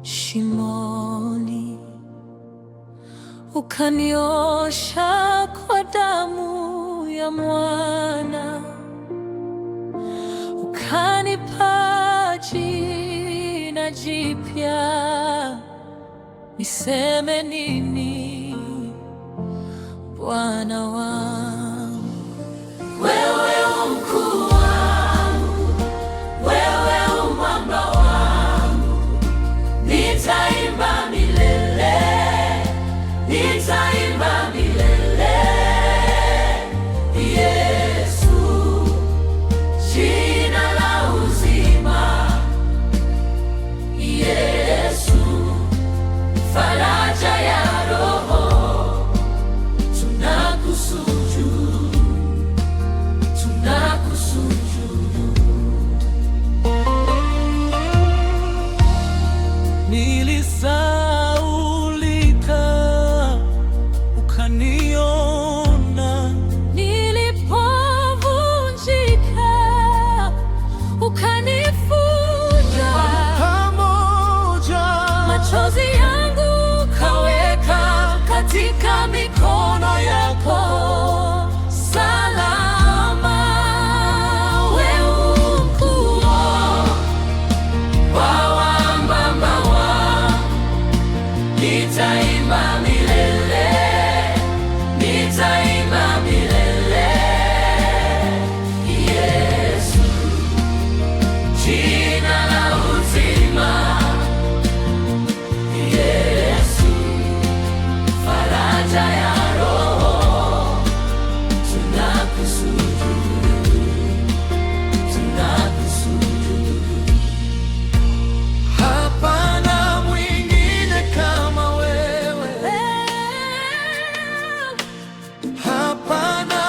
shimoni, ukaniosha kwa damu ya mwana, ukanipa jina jipya. Niseme nini, Bwana wangu? Wewe mkuu wangu, wewe mwamba wangu, nitaimba milele, nitaimba milele. Yesu, jina la uzima. Yesu, faraja ya roho. Tunakusujudu, tunakusujudu. Nilisaulika, ukaniona. Nilipovunjika, ukanifuta pamoja. Machozi yangu kaweka katika mikono yako. Salama, wewe mkuu wa nitaimba milele, nitaimba milele. Yesu, jina la uzima. Yesu, faraja ya roho. Tunakusujudu, tunakusujudu. Hapana mwingine kama wewe, hapana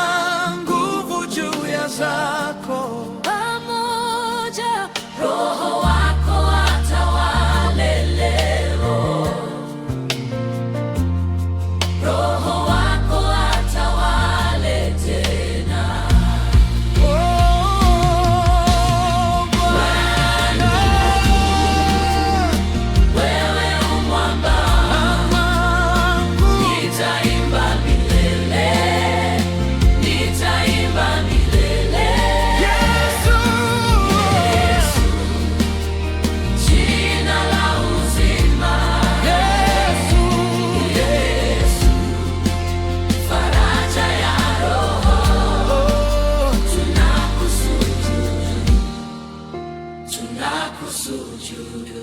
nguvu juu ya zako. Pamoja Roho wako atawale leo, Roho wako atawale tena. Bwana, wewe mwamba wangu, nitaimba milele, nitaimba milele. Yesu, jina la uzima. Yesu, faraja ya roho. Tunakusujudu, tunakusujudu.